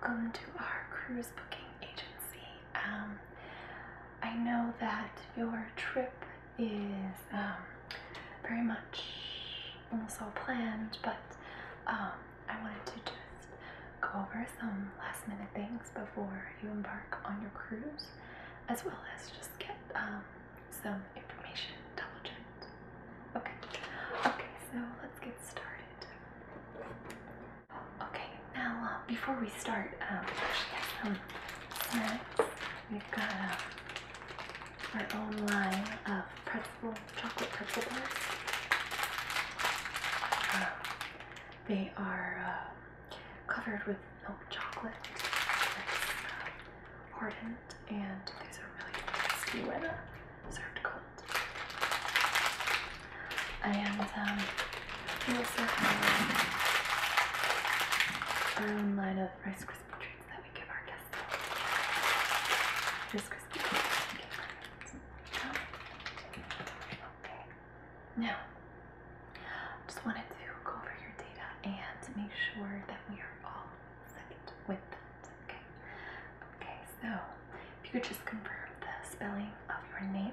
welcome to our cruise booking agency. I know that your trip is very much almost all planned, but I wanted to just go over some last minute things before you embark on your cruise, as well as just get some information double checked. Okay, so let's get started. Okay, now before we start, actually have some snacks. We've got our own line of chocolate pretzel bars. They are covered with milk chocolate that's hardened, and these are really tasty when served cold. And we also have our own line of Rice Krispie treats that we give our guests. Rice Krispie treats. Okay. Now, just wanted to go over your data and make sure that we are all set with that. Okay, so if you could just confirm the spelling of your name.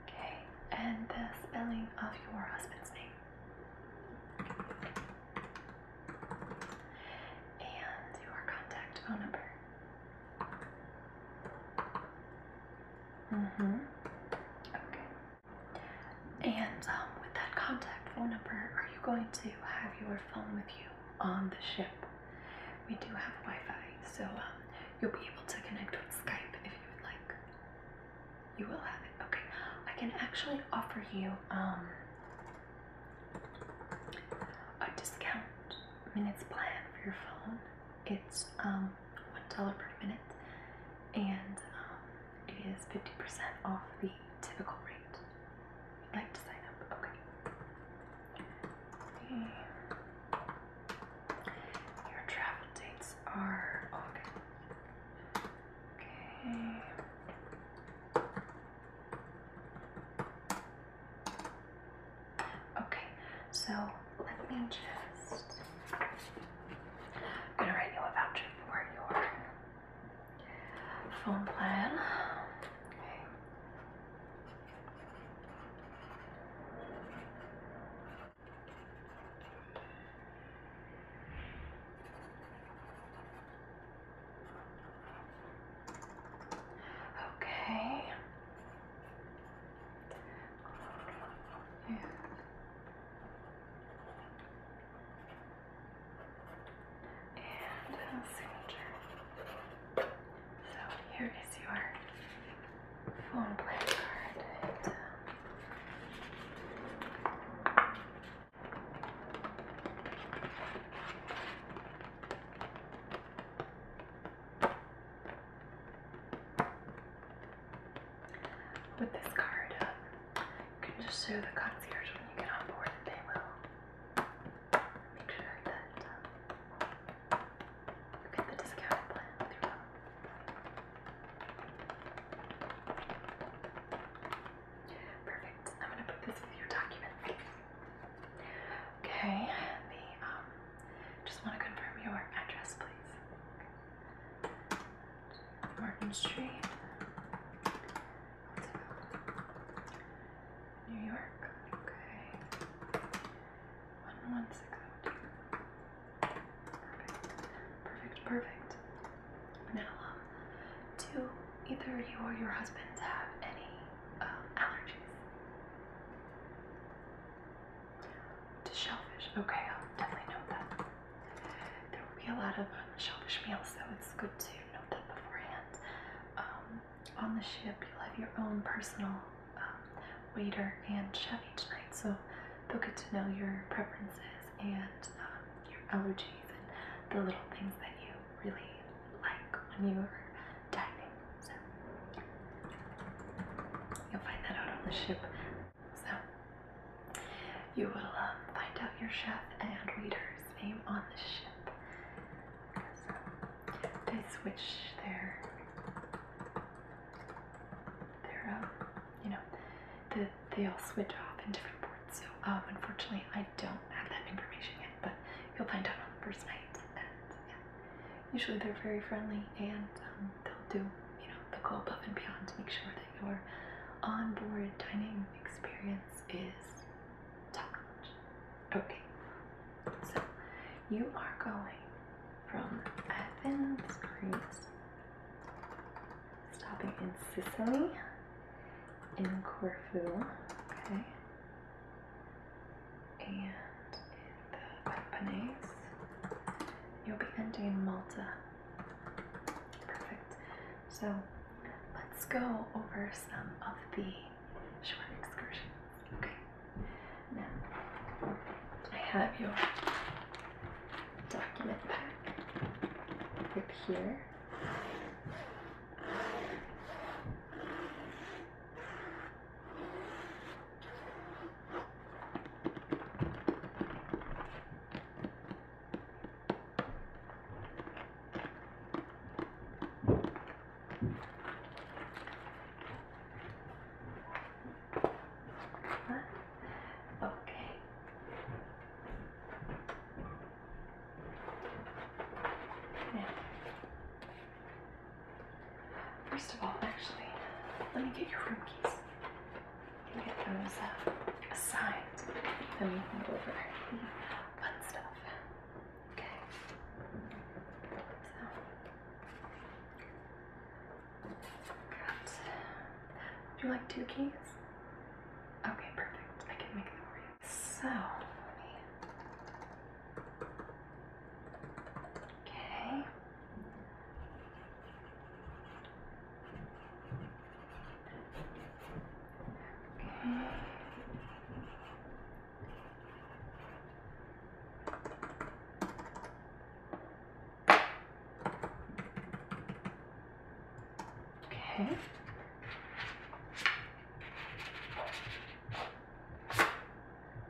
Okay, and the spelling of your husband's name. And your contact phone number. Okay. And with that contact phone number, are you going to have your phone with you on the ship? We do have Wi-Fi, so you'll be able to connect with Skype if you would like. You will have it. Okay. I can actually offer you a discount minutes plan for your phone. It's $1 per minute, and it is 50% off the typical rate. You'd like to sign up? Okay. Your travel dates are August. Okay. Okay, so let me just, I'm gonna write you a voucher for your phone plan. Okay. Okay. And signature. So here is your phone plan card. With this card, you can just show the concierge when you get on board, and they will make sure that you get the discounted plan with your phone. Perfect. I'm going to put this with your documents. Okay. Just want to confirm your address, please. Martin Street, New York. Okay. 11602. Perfect. Now, do either you or your husband have any allergies to shellfish? Okay, I'll definitely note that. There will be a lot of shellfish meals, so it's good to note that beforehand. On the ship, you'll have your own personal waiter and chef each night, so they'll get to know your preferences and your allergies and the little things that you really like when you're dining. So you'll find that out on the ship. So you will find out your chef and waiter's name on the ship. So they switch their they all switch off in different ports. So unfortunately, I don't have that information yet, but you'll find out on the first night. And yeah, usually they're very friendly, and they'll do, you know, they'll go above and beyond to make sure that your onboard dining experience is top notch. Okay, so you are going from Athens, Greece, stopping in Sicily, in Corfu, okay, and in the Peloponnese. You'll be ending in Malta. Perfect. So let's go over some of the short excursions. Okay. Now I have your document pack up here. Okay. Now, first of all, actually, let me get your room keys. You can get those assigned. Then we can go over the fun stuff. Okay. So, would you like 2 keys? Okay, perfect. I can make them for you. So, okay. Okay. Okay.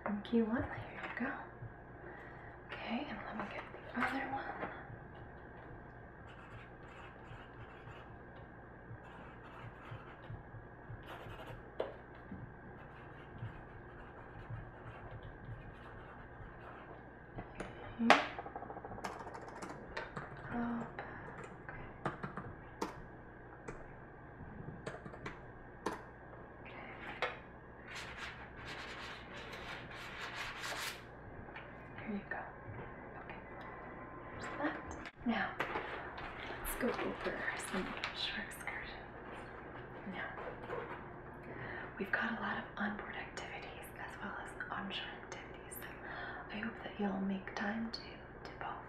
And key 1, here you go. Okay, and let me get the other one. Okay. Up. There you go. Okay, there's that. Now, let's go over some shore excursions. Now, we've got a lot of onboard activities as well as onshore activities, so I hope that you'll make time to do both.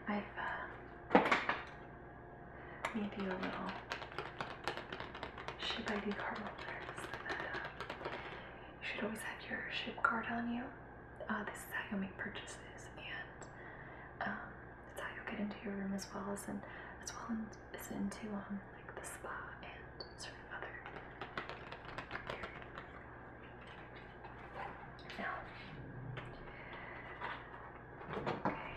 Now, I've made you a little ship ID card holder so that you should always have your ship card on you. This is how you'll make purchases, and it's how you'll get into your room as well as into like the spa and certain other areas. Now, okay.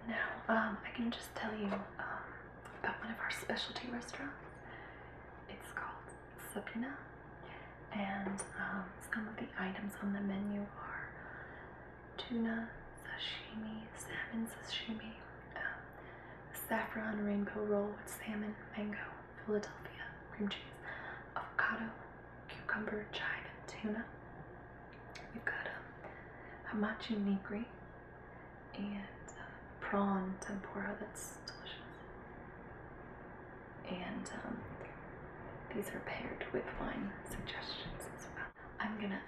Now, I can just tell you about one of our specialty restaurants. It's called Sabina, and some of the items on the menu are tuna, sashimi, salmon sashimi, saffron rainbow roll with salmon, mango, Philadelphia, cream cheese, avocado, cucumber, chive, and tuna. We've got hamachi nigiri and prawn tempura that's delicious. And these are paired with wine suggestions as well. I'm gonna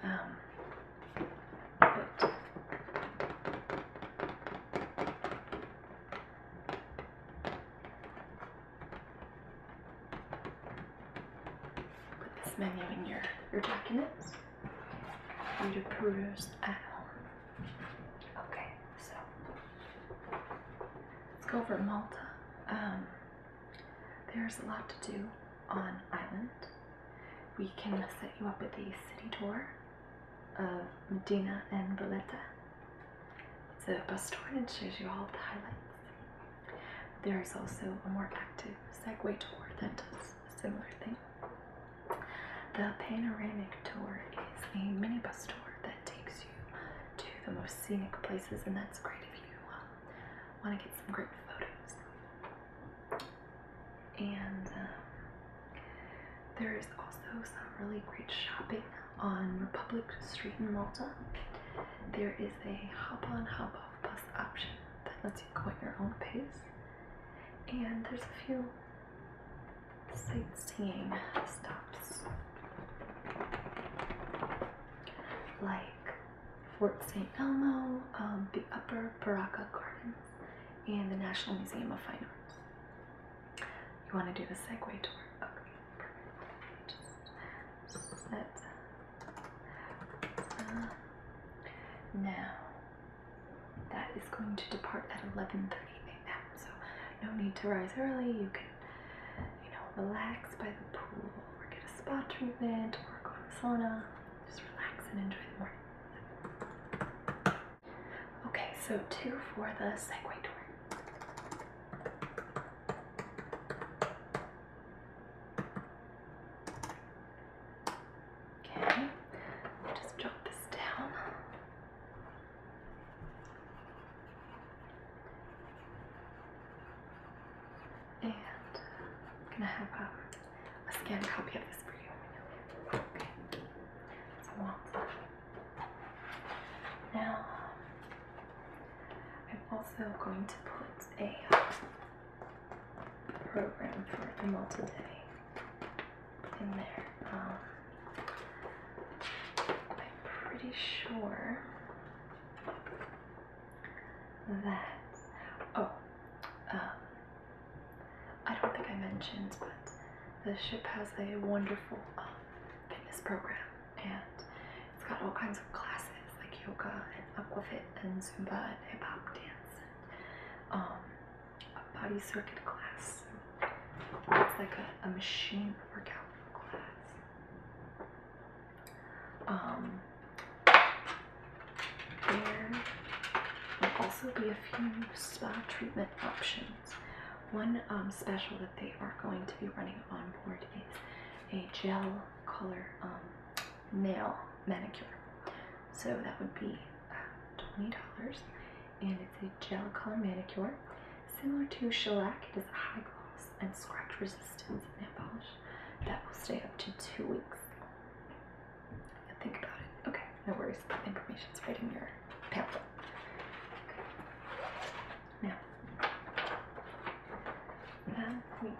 put this menu in your documents for you to peruse at home. Okay, so let's go over Malta. There's a lot to do on island. We can set you up with a city tour of Medina and Valletta. It's a bus tour and it shows you all the highlights. there is also a more active Segway tour that does a similar thing. The panoramic tour is a minibus tour that takes you to the most scenic places, and that's great if you want to get some great photos. And there is also some really great shopping on Republic Street in Malta. There is a hop-on, hop-off bus option that lets you go at your own pace. And there's a few sightseeing stops, like Fort St. Elmo, the Upper Baraka Gardens, and the National Museum of Fine Arts. You want to do the Segway tour? Okay, perfect. Just set. Now, that is going to depart at 11:30 a.m. So no need to rise early. You can, relax by the pool, or get a spa treatment, or go in the sauna. Just relax and enjoy the morning. Okay, so 2 for the Segway tour. Okay, just jot this down. And I'm gonna have a scanned copy of this for you. Okay, so Malta. Now, I'm also going to put a program for the Malta day in there. I'm pretty sure that, I don't think I mentioned, but the ship has a wonderful fitness program, and it's got all kinds of classes like yoga and aquafit and Zumba and hip hop dance and a body circuit class. It's like a machine workout class. There will also be a few spa treatment options. One special that they are going to be running on board is a gel color nail manicure. So that would be $20, and it's a gel color manicure similar to shellac. It is a high gloss and scratch resistant nail polish that will stay up to 2 weeks. Think about it. Okay, no worries. The information's right in your pamphlet. Okay. Now, we do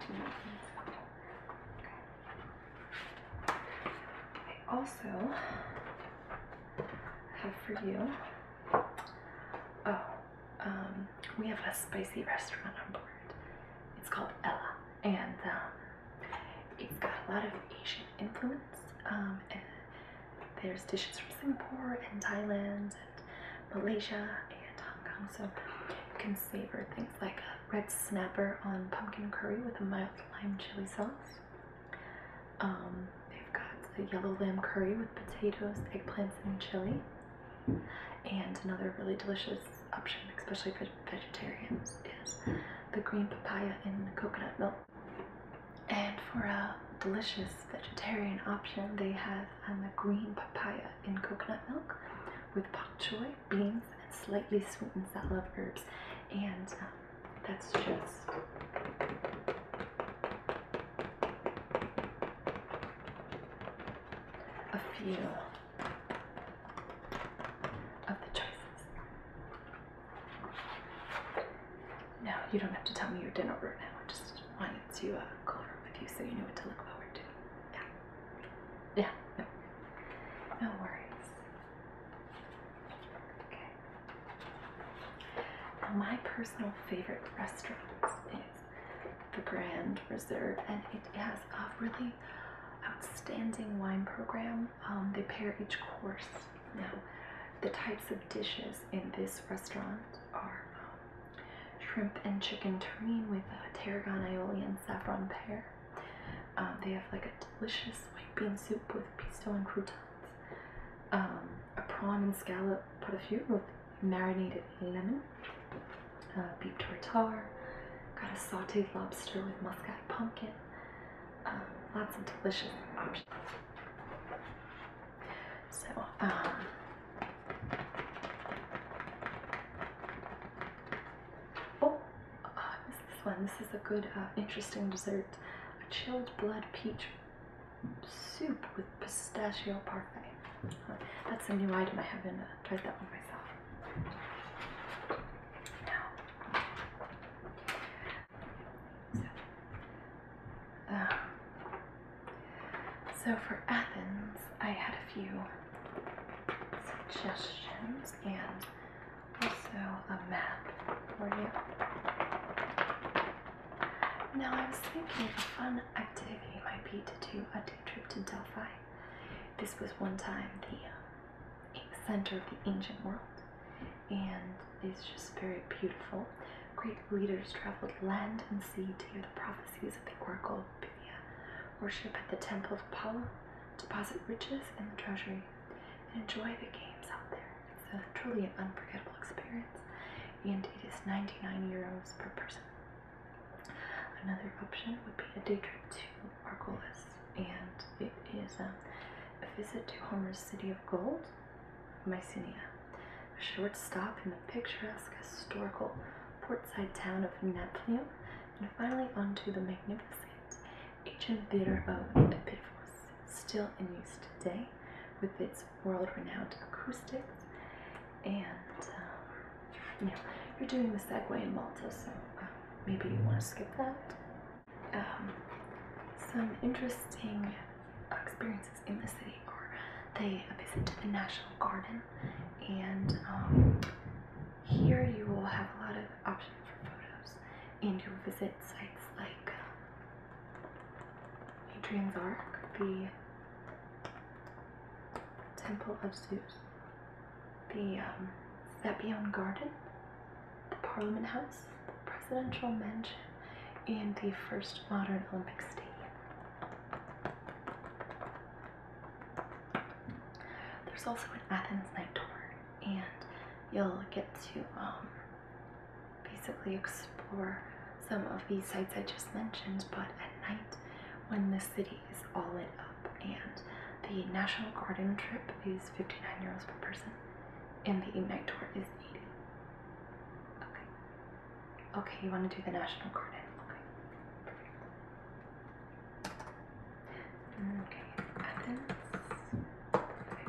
I also have for you, we have a spicy restaurant on board. It's called Ella, and it's got a lot of Asian influence, and there's dishes from Singapore and Thailand and Malaysia and Hong Kong, so you can savor things like a red snapper on pumpkin curry with a mild lime chili sauce. They've got a yellow lamb curry with potatoes, eggplants, and chili. And another really delicious option, especially for vegetarians, is the green papaya in coconut milk. And for a delicious vegetarian option, they have the green papaya in coconut milk with pak choy, beans, and slightly sweetened salad herbs. And that's just a few of the choices. No, you don't have to tell me your dinner order now. I just wanted to go over it with you so you knew what to look forward to. Yeah, no worries. Okay. Now, my personal favorite restaurant is the Grand Reserve, and it has a really outstanding wine program. They pair each course. Now, the types of dishes in this restaurant are shrimp and chicken terrine with tarragon aioli and saffron pear. They have like a delicious white bean soup with pesto and croutons, a prawn and scallop pot-au-feu with marinated lemon, beef tartare, Got a sauteed lobster with muscat pumpkin. Lots of delicious options. So, I missed this one. This is a good, interesting dessert. A chilled blood peach soup with pistachio parfait. That's a new item. I haven't tried that one myself. So for Athens, I had a few suggestions and also a map for you. Now I was thinking a fun activity might be to do a day trip to Delphi. This was one time the center of the ancient world, and it's just very beautiful. Great leaders traveled land and sea to hear the prophecies of the Oracle of Pythia, worship at the Temple of Apollo, deposit riches in the treasury, and enjoy the games out there. It's truly an unforgettable experience, and it is 99 euros per person. Another option would be a day trip to Argolis, and it is a visit to Homer's City of Gold, Mycenae, a short stop in the picturesque historical portside town of Naplium, and finally onto the magnificent ancient theater of Epiphanes, still in use today with its world-renowned acoustics. And you're doing the Segway in Malta, so maybe you want to skip that. Some interesting experiences in the city are they visit to the National Garden, and here you will have a lot of options for photos, and you'll visit sites like Hadrian's Ark, the Temple of Zeus, the Sicily Garden, the Parliament House, the Presidential Mansion, and the first modern Olympic Stadium. There's also an Athens night tour, and you'll get to basically explore some of these sites I just mentioned, but at night when the city is all lit up. And the National Garden trip is 59 euros per person, and the night tour is 80. Okay, you want to do the National Garden. Okay, Athens. Perfect. Okay.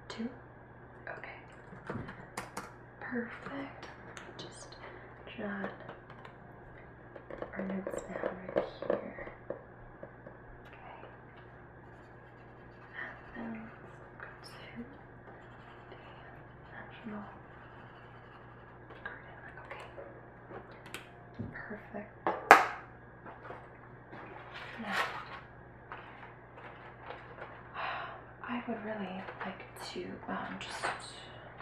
2? Okay. Perfect. Just jot our notes down right here. Okay. Athens, go to the National Garden. Okay. Perfect. Now, I would really like to just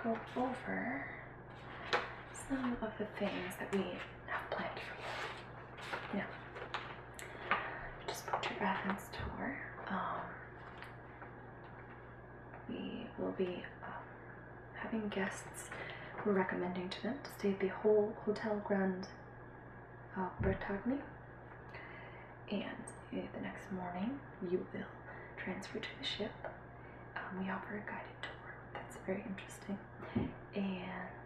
go over some of the things that we have planned for you. Now, you just booked your Athens tour. We will be having guests. We're recommending to them to stay at the whole Hotel Grand Bretagne, and the next morning you will transfer to the ship. We offer a guided tour that's very interesting, and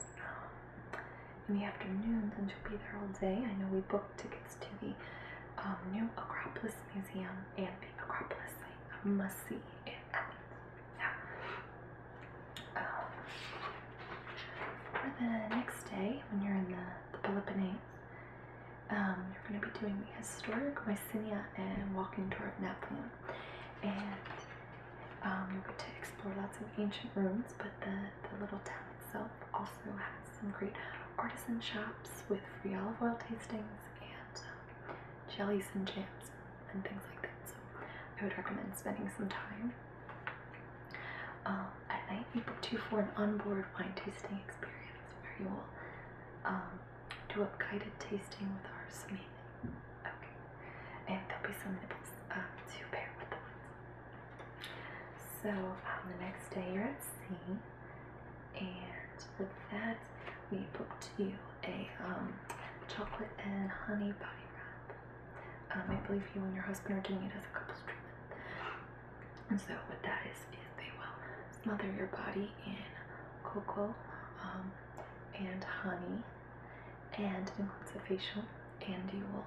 in the afternoon, since you'll be there all day, I know we booked tickets to the new Acropolis Museum and the Acropolis site, a must-see in Athens. Now, for the next day, when you're in the Peloponnese, you're going to be doing the historic Mycenae and walking tour of Naplium, and you'll get to explore lots of ancient ruins, but the little town itself also has some great artisan shops with free olive oil tastings and jellies and jams and things like that. So I would recommend spending some time. At night, we booked you for an onboard wine tasting experience where you will do a guided tasting with our sommelier. Okay. And there'll be some nibbles to pair with the wines. So the next day you're at sea, and with that, we booked you a chocolate and honey body wrap. I believe you and your husband are doing it as a couples treatment. And so what that is they will smother your body in cocoa and honey, and it includes a facial, and you will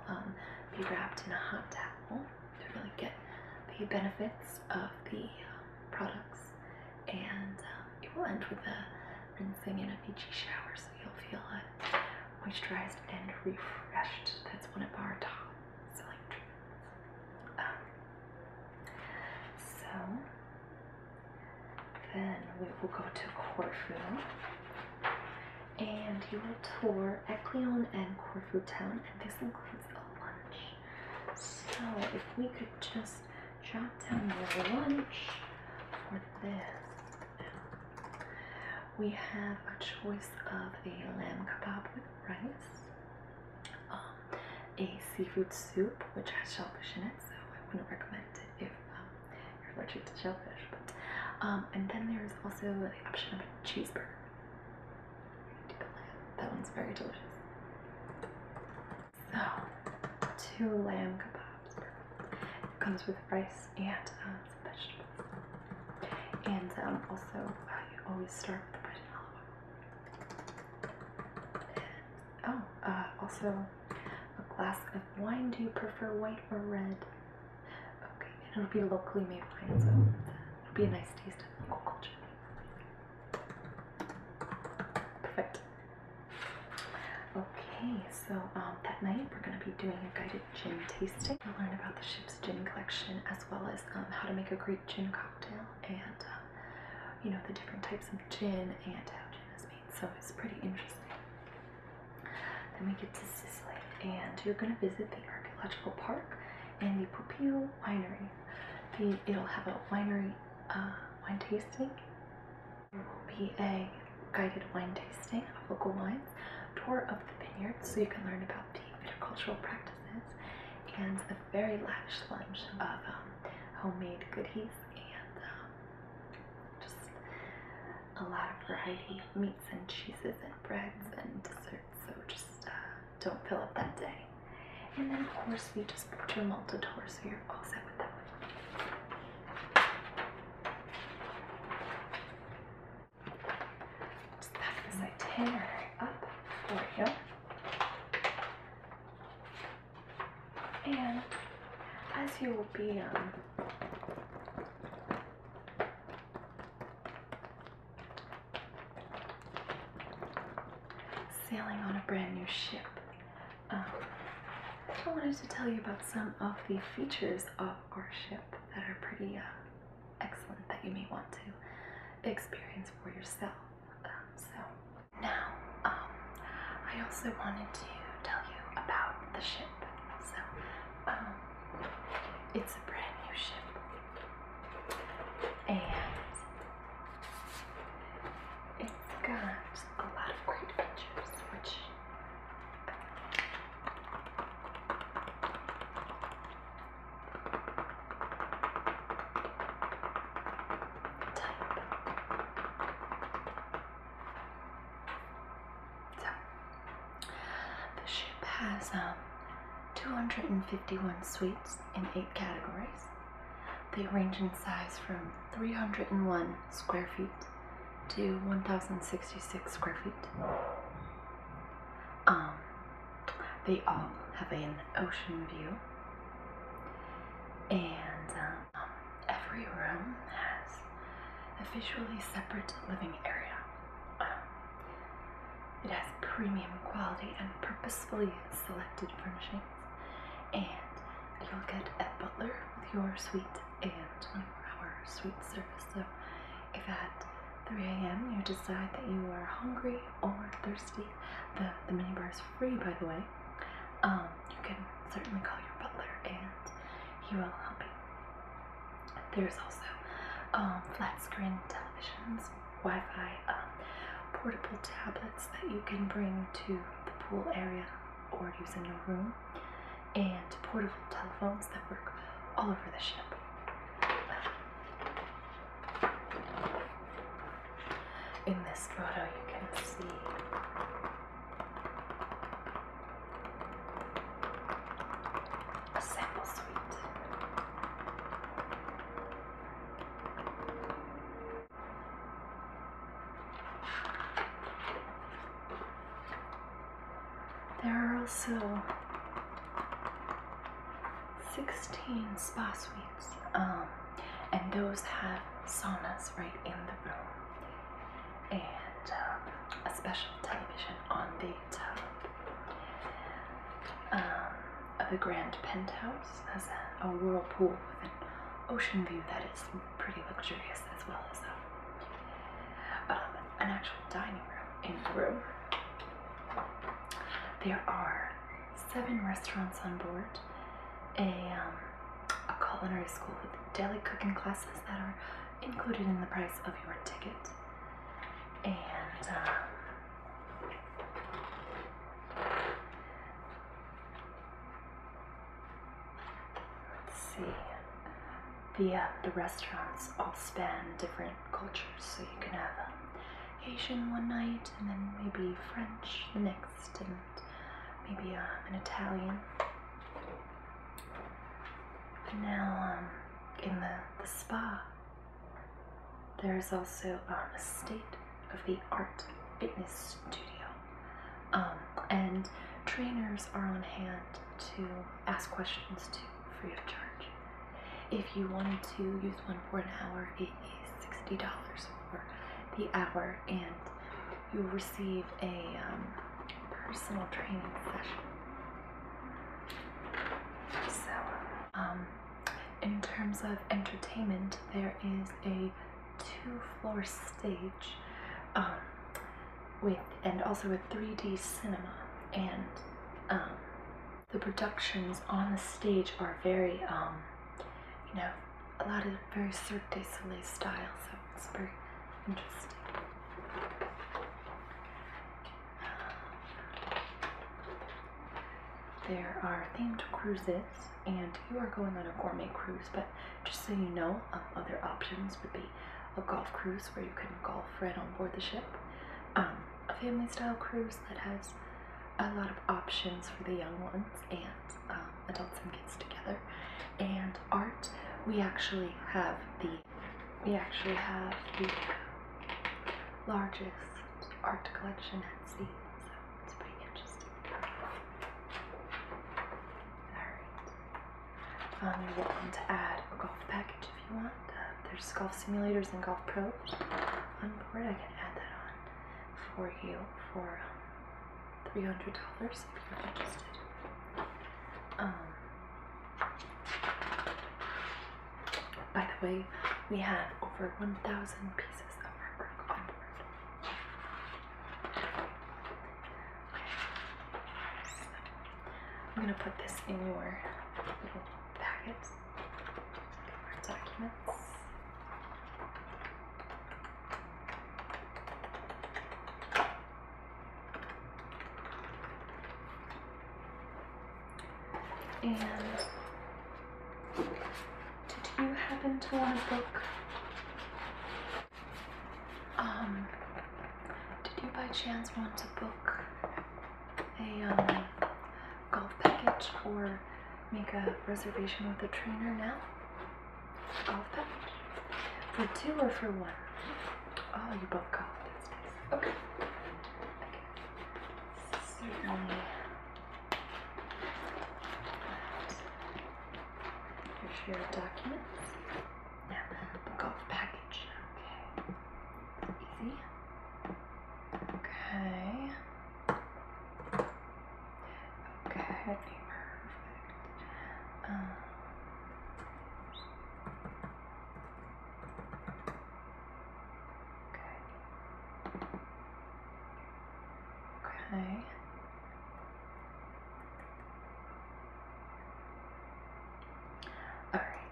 be wrapped in a hot towel to really get the benefits of the products, and it will end with a rinsing and a beachy shower, so you'll feel moisturized and refreshed. That's one of our top selling treatments. So then we will go to Corfu, and you will tour Eklion and Corfu town, and this includes a lunch. So if we could just jot down your lunch for this. We have a choice of a lamb kebab with rice, a seafood soup which has shellfish in it, so I wouldn't recommend it if you're allergic to shellfish. But and then there's also the option of a cheeseburger. That one's very delicious. So, 2 lamb kebabs. It comes with rice and some vegetables. And also, you always start with the bread and olive oil. And, also a glass of wine. Do you prefer white or red? Okay, and it'll be locally made wine, so it'll be a nice taste of local culture. Perfect. Okay, so that night we're going to be doing a guided gin tasting. We'll learn about the ship's gin collection, as well as how to make a great gin cocktail, and you know, the different types of gin and how gin is made. So it's pretty interesting. Then we get to Sicily, and you're going to visit the archaeological park and the Pupil winery. It'll have a winery wine tasting. There will be a guided wine tasting of local wines, tour of the vineyards so you can learn about the viticultural practices, and a very lavish lunch of homemade goodies and just a lot of variety, meats and cheeses and breads and desserts, so just don't fill up that day. And then of course we just booked your Malta tour, so you're all set with that one. Just pack this itinerary up for you. And as you will be sailing on a brand new ship, I wanted to tell you about some of the features of our ship that are pretty excellent that you may want to experience for yourself. So now, I also wanted to tell you about the ship. So, it's a brand new ship, and it's got a lot of great features, which the ship has 251 suites in 8 categories. They range in size from 301 square feet to 1,066 square feet. They all have an ocean view, and every room has a visually separate living area. It has premium quality and purposefully selected furnishings, and you'll get a butler with your suite and 24-hour suite service. So if at 3 a.m. you decide that you are hungry or thirsty, the minibar is free, by the way. You can certainly call your butler and he will help you. There's also flat screen televisions, Wi-Fi, portable tablets that you can bring to the pool area or use in your room, and portable telephones that work all over the ship. In this photo, you can see a sample suite. There are also 16 spa suites, and those have saunas right in the room, and a special television on the top. The grand penthouse has a whirlpool with an ocean view that is pretty luxurious, as well as an actual dining room in the room. There are 7 restaurants on board, a culinary school with daily cooking classes that are included in the price of your ticket, and let's see, the restaurants all span different cultures, so you can have Asian one night, and then maybe French the next, and maybe an Italian. Now, in the spa, there's also a state-of-the-art fitness studio, and trainers are on hand to ask questions to free of charge. If you wanted to use one for an hour, it is $60 for the hour, and you'll receive a personal training session. So, in terms of entertainment, there is a 2-floor stage, also with 3D cinema, and the productions on the stage are very, a lot of very Cirque du Soleil style, so it's very interesting. There are themed cruises, and you are going on a gourmet cruise, but just so you know, other options would be a golf cruise where you can golf right on board the ship, a family style cruise that has a lot of options for the young ones and adults and kids together, and art. We actually have the largest art collection at sea, so it's pretty interesting. Alright. You're welcome to add a golf package if you want. There's golf simulators and golf pros on board. I can add that on for you for $300 if you're interested. By the way, we have over 1,000 pieces of artwork on board. So, I'm going to put this in your little packets, your documents. And did you happen to want to book, did you by chance want to book a golf package or make a reservation with a trainer now? Golf package? For 2 or for 1? Oh, you both golf. That's nice. Okay. Certainly. Here's your documents. Now, the golf package. Okay. Easy. Okay. Okay, perfect. Okay. Alright.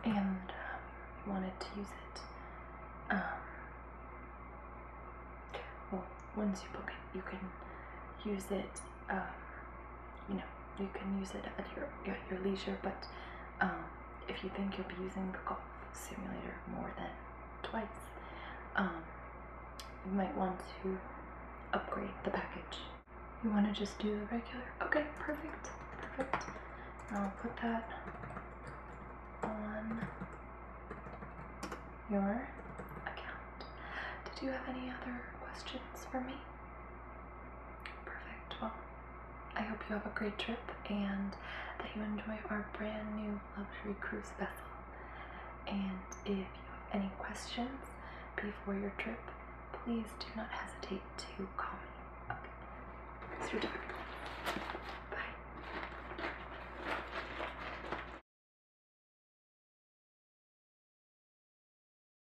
And you wanted to use it, well, once you book it, you can use it, you can use it at your leisure, but if you think you'll be using the golf simulator more than twice, you might want to upgrade the package. You want to just do the regular? Okay, perfect, perfect. I'll put that on your account. Did you have any other questions for me? Perfect. Well, I hope you have a great trip and that you enjoy our brand new luxury cruise vessel. And if you have any questions before your trip, please do not hesitate to call me. Okay. It's your dog.